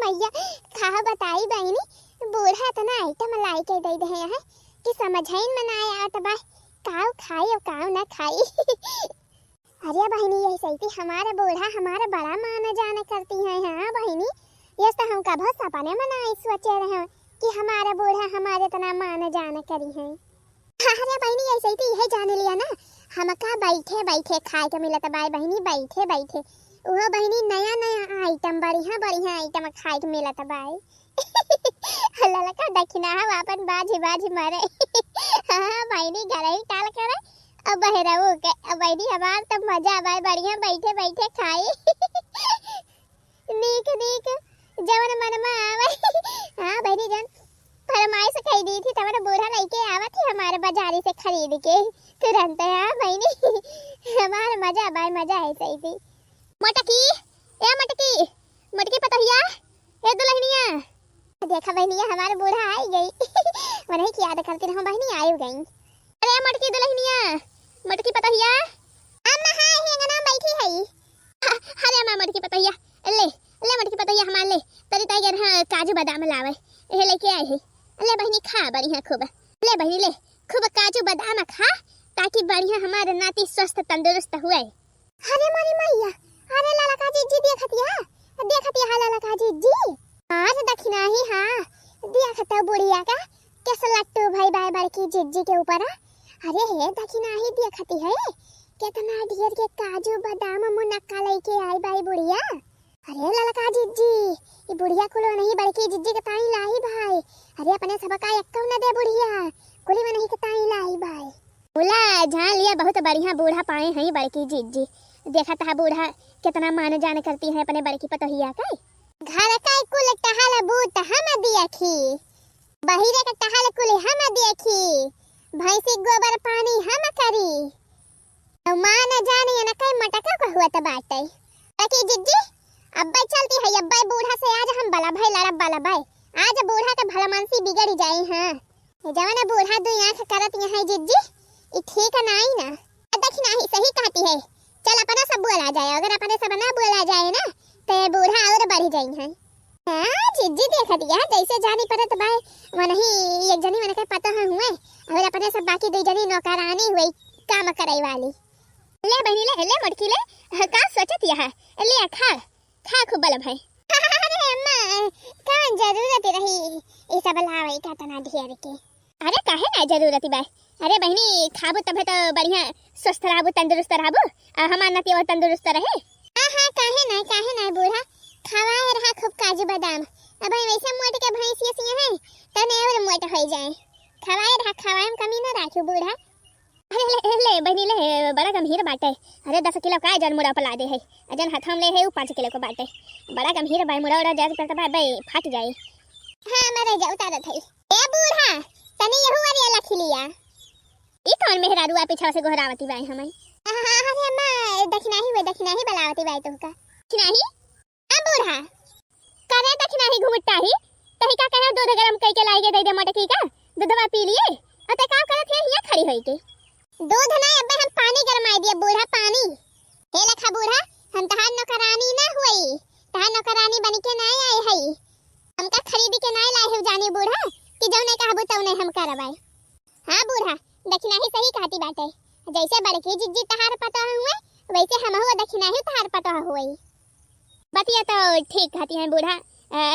मैया खा बताई बहनी बूढ़ा तना आइटम लाई के दे दे है कि समझाइन मनाए आत बा काव खाई और काव ना खाई। अरे बहनी ये सही हमारा बूढ़ा हमारा बड़ा माना जाना करती है। हाँ बहनी ये तो हम कभी सपने में नहीं सोचे रहे कि हमारा बूढ़ा हमारे तना माना जाना करी है। अरे बहनी ऐसे ही है जान लिया ना हम का बैठे बैठे खाए के मिलत बाय बहनी बैठे बैठे वो बहनी नया नया आइटम बढ़िया आइटम खाए के मिलत बाय। अल्लाह का दक्षिणा हम अपन बाजी बाजी मारे। हाँ बहनी घर ही टाल करे अब बहराऊ के अब बहनी हमार तो मजा आए बढ़िया बैठे बैठे खाए। नीक नीक जवन मन में आवे। हाँ बहनी जन फरमाइश कही दी थी तब बूढ़ा लेके आवा थी हमारे बाजारी से खरीद के तुरंत। हाँ बहनी हमारा मजा है सही थी। मटकी ए मटकी मटकी पतहिया ए दुल्हनिया देखा बहनिया हमारे बूढ़ा आई गई। वही की याद करती रहूं बहनी आई गई। अरे मटकी दुल्हनिया मटकी पतहिया अम्मा हां हेंगना बैठी है। अरे अम्मा मटकी पतहिया ले ले मटकी पतहिया हमार ले तरी टाइगर हां काजू बादाम लावे ए लेके आई है। ले बहनी खा बढ़िया खूब ले बहनी ले खूब काजू बादाम खा ताकि बढ़िया हमारे नाती स्वस्थ तंदुरुस्त हुए। अरे मारी मैया अरे लाला का जी देखतिया हा लाला का जी आज दक्षिणा ही हाँ देखता बुढ़िया का कैसा लट्टू भाई बाय बार की जिज्जी के ऊपर। अरे हे दक्षिणा ही देखती है कितना ढेर के काजू बादाम मुनक्का लेके आई बाई बुढ़िया। अरे ललका जिज्जी ये बुढ़िया कुलो नहीं बड़की जिज्जी के ताई लाई भाई। अरे अपने सबका एक्कौ न दे बुढ़िया कुली में नहीं के ताई लाई भाई। बोला जान लिया बहुत बढ़िया बूढ़ा पाए हैं बड़की जिज्जी। देखा था बूढ़ा कितना मान जान करती है अपने बड़की पतोहिया का। घर का कुल टहल बूट हम देखी बहिरे का टहल कुल हम देखी भैंसी गोबर पानी हम करी तो मान जाने न कई मटका को हुआ तो बाटे। बाकी जिज्जी अब्बा चलती है अब्बा बूढ़ा से आज हम बला भाई लड़ब बला भाई आज बूढ़ा का भलामानसी बिगड़ जाए। हाँ जवाना बूढ़ा दो आंख करत है जिज्जी ये ठीक नहीं ना दक्षिणा ही सही कहती है। चल अपना सब बोला जाए अगर अपने सब ना बोला जाए ना तो बूढ़ा और बढ़ जाई है। हाँ जिज्जी देखा दिया जैसे जानी परत बाय वही एक जनी मन के पता है हुए और अपने सब बाकी दो जनी नौकरानी हुई काम कराई वाली। ले बहनी ले मटकी ले का सोचत यह ले खा खा खूब बल भाई। अरे अम्मा का जरूरत रही ये सब लावे का तना ढेर के। अरे काहे ना जरूरत बाय अरे बहनी खाबो तब तो बढ़िया स्वस्थ रहबो तंदुरुस्त रहबो हमार नती तंदुरुस्त रहे। हाँ काहे ना बूढ़ा खवाए रहा खूब काजू बादाम अब वैसे मोट के भैंसिया सिया है तने और मोट हो जाए खवाए रहा खवाए में कमी ना राखियो बूढ़ा। अरे ले बहनी ले बड़ा गंभीर बाटे। अरे 10 किलो का जन मुड़ा पला दे है जन हाथ हम ले है 5 किलो को बाटे बड़ा गंभीर बाई मुड़ा जा करता भाई फट जाए। हां मरे जा उतार थे ए बूढ़ा तने यहू वाली लखी लिया ई तोन मेहरा रुआ पीछा से गोहरावती बाई हमें। अरे अम्मा दक्षिणा ही बलावती बाई तुमका दक्षिणा ही आ बूढ़ा करे दक्षिणा ही घुमटा ही तही का कहे दूध गरम कई के लाइगे दे दे मटकी का दूधवा पी लिए और ते काम करत है यहाँ खड़ी होई के दूध नहीं अबे हम पानी गरमाई दिए बूढ़ा पानी हे लखा बूढ़ा हम तहार नौकरानी ना हुई तहार नौकरानी बन के नहीं आई है हमका खरीदी के नहीं लाए हो जानी बूढ़ा कि जौ नहीं कहबो तौ नहीं हम करवाई। हां बूढ़ा दक्षिणा ही सही कहती बाटे जैसे बड़की जिज्जी तहार पता हुए वैसे हमहु दक्षिणा ही तहार पता हुई। बतिया तो ठीक कहती है बूढ़ा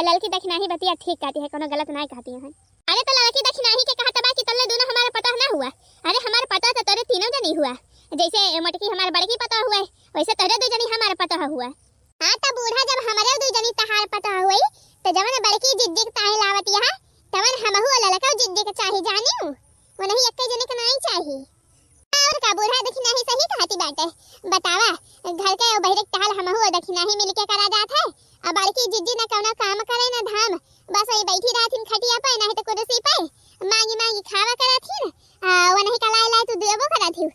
लड़की दक्षिणा ही बतिया ठीक कहती है कोनो गलत नहीं कहती है। अरे तो लड़की दक्षिणा ही के कहता बा कि तल्ले दोनों हमारा पता ना हुआ। अरे हमारा पता तो तेरे तीनों जनी हुआ जैसे मटकी हमारे बड़की पता हुआ वैसे तेरे दो जनी हमारा पता हुआ। हां तो बूढ़ा जब हमारे दो जनी तहार पता हुई तो जवन बड़की जिज्जी के ताहे लावत यहां तवन हमहु लड़का जिज्जी के चाहे जानियो वो नहीं एक जने का नहीं चाहिए। और का बूढ़ा दक्षिणा ही सही कहती बाटे बतावा घर के बहिरे टहल हमहु दक्षिणा ही मिलके करा जात है अब बड़की जिज्जी ना कौनो काम करे ना धाम बस वही बैठी रहथिन खटिया पे नहीं तो कुर्सी पे मांगी खावा करथिन वो नहीं कलाई लाई तू देबो करथि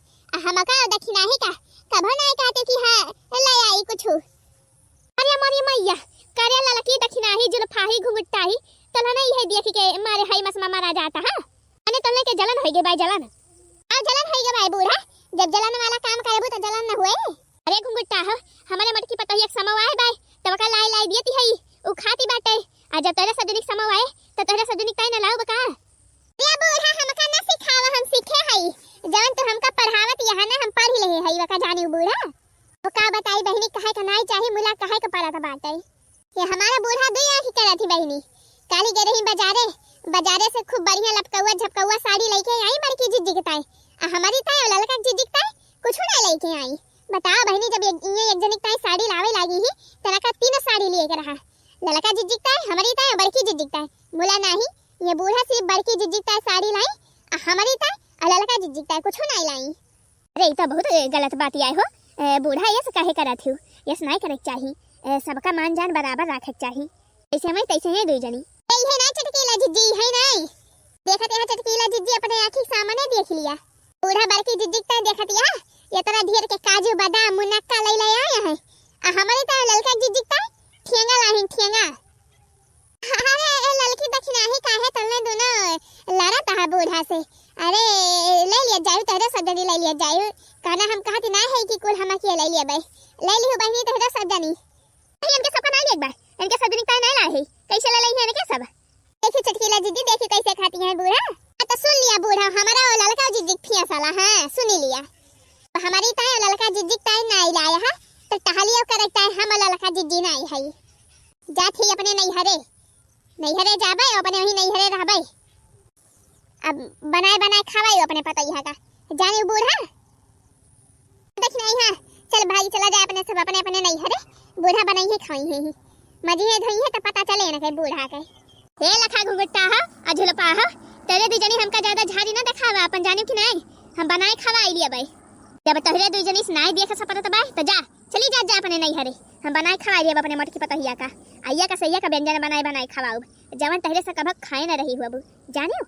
हमका दक्षिणा ही का कभो नहीं कहते कि हां ले आई कुछ। अरे मोरी मैया करे ललकी दक्षिणा ही जुल्फा ही घुंघटा ही तला नहीं है देखी के मारे हाई मस मारा जाता है अने तने के जलन होई गे भाई जलन आ जलन होई गे भाई बूढ़ा जब जलन वाला काम करबो तो जलन न हुए। अरे घुंघटा हो हमारे मटकी पता ही एक समवा है भाई तब का लाई लाई देती है उ खाती बाटे आ जब तोरे सजुनिक समय आए त तोरे सजुनिक ताई न लाऊ बका रे बूढ़ा हमका न सिखावा हम सीखे हई जवन तो हमका पढ़ावत यहाँ ना हम पढ़ ले हई वका जानी बूढ़ा तो का बताई बहनी कहे का नहीं चाही मुला कहे का पड़ा था बाटे ये हमारा बूढ़ा दुई आंखी करा थी बहनी काली गए रही बाजारे से खूब बढ़िया लपकौआ झपकौआ साड़ी लेके आई बड़की जिज्जी के ताई आ हमारी ताई ललका जिज्जी के ताई कुछ ना लेके आई बताओ बहनी जब ये एक जनिक ताई साड़ी लावे लागी ही तना का तीन साड़ी लिए के रहा ललका जिज्जी के ताई हमारी ताई बड़की जिज्जी के ताई मुला नहीं ये बूढ़ा सिर्फ बड़की जिज्जी के ताई साड़ी लाई आ हमारी ताई ललका जिज्जी के ताई कुछ ना लाई अरे ये तो बहुत गलत बात आई हो बूढ़ा ये काहे करत हूँ ये नहीं करे चाहिए सबका मान जान बराबर रखे चाहिए ऐसे में तैसे है दुई जनी है ना चटकीला जिज्जी है नहीं देखत है चटकीला जिज्जी अपने आंखी सामने देख लिया बूढ़ा बड़की जिज्जी ता देखत ये तरह ढेर के काजू बादाम मुनक्का ले आया है आ हमारे ता ललका जिज्जी ता ठेंगा लाहिन ठेंगा अरे ललकी दखिनाही काहे तलने दोनों लड़ा ता बूढ़ा से अरे ले लिया जाऊ तहरा सदनी ले लिया जाऊ कहना हम कहती ना है कि कुल हम के ले लिया भाई ले लियो बहनी तहरा सदनी इनके सबका ना ले एक बार इनके सदनी का ना ला है कैसे ले ली है इनके सब देखी चटकीला जिद्दी देखी कैसे खाती है बूढ़ा तो सुन लिया बूढ़ा हमारा ललका जिज्जी फिया साला हां सुन लिया हमारी ताई ललका जिज्जी ताई नहीं लाया है तो टहलियो करता है हम ललका जिज्जी नहीं है जाती अपने नैहरे जाबे अपने वही नैहरे रहबे अब बनाए खावाई अपने पता ही का जाने बूढ़ा देख नहीं है चल भाई चला जाए अपने सब अपने नैहरे बूढ़ा बनाई है खाई है मजी है धई है तो पता चले ना के बूढ़ा के हे लखा घुंघटा हा अझुलपा हा तेरे दू जनी हमका ज्यादा झाड़ी ना दिखावा अपन जानियो कि नहीं हम बनाए खवाई लिया भाई जब तोहरे दू जनी से नहीं देख सकत त बाय तो जा चली जा अपने नैहरे हम बनाए खवाई लिया अपने मटकी पतहिया का आइया का सैया का व्यंजन बनाए खावाऊ जवन तहरे से कब खाए ना रही हुआ जानियो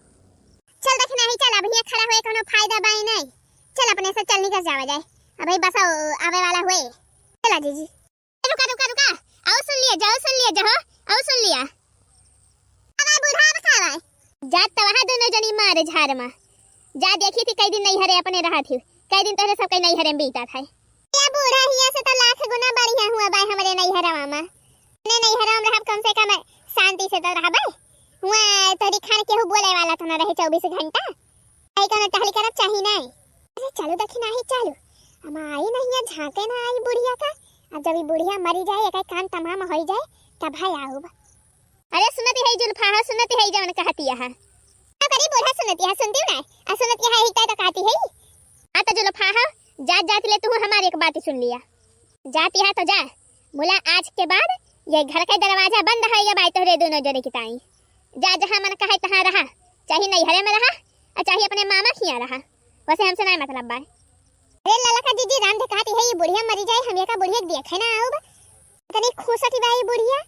चल देख नहीं चल अब यहाँ खड़ा हुए कोनो फायदा बाई नहीं चल अपने से चल निकल जावा जाए अबे बस आवे वाला हुए चला जीजी रुका आओ सुन लिया जाओ आओ सुन लिया अब बूढ़ा बखावा जात त वहां दोनों जनी मारे झार में जा देखी थी कई दिन नहीं हरे अपने रहा थी कई दिन तोरे सब कई नहीं हरे में बीता था ये बूढ़ा हिया से तो लाख गुना बढ़िया हुआ बाई हमरे नहीं हरावा में ने नहीं हराम रहब कम से कम शांति से तो रहबे हुआ तोरी खान केहू बोले वाला तो ना रहे 24 घंटा आई कोनो टहली करब चाही नहीं अरे चलो देखी नहीं चलो हम आई नहीं झांके ना आई बुढ़िया का अब जब बुढ़िया मरी जाए एक कान तमाम हो जाए तब भाई आऊब अरे सुनती है जुल्फा है सुनती है जवन कहती है क्या करी बूढ़ा सुनती है सुनती ना आ सुनती है हिता तो कहती है आ तो जुल्फा है जात ले तू हमारी एक बात सुन लिया जाती है तो जा मुला आज के बाद ये घर का दरवाजा बंद है या बाई तोरे दोनों जने की ताई जा जहां मन कहे तहां रहा चाहे नहीं हरे में रहा और चाहे अपने मामा खिया रहा वैसे हमसे नहीं मतलब बा अरे ललका दीदी राम de कहती है ये बुढ़िया मरी जाए हम ये का बुढ़िया देखे ना आओ कनी खुशती बाई बुढ़िया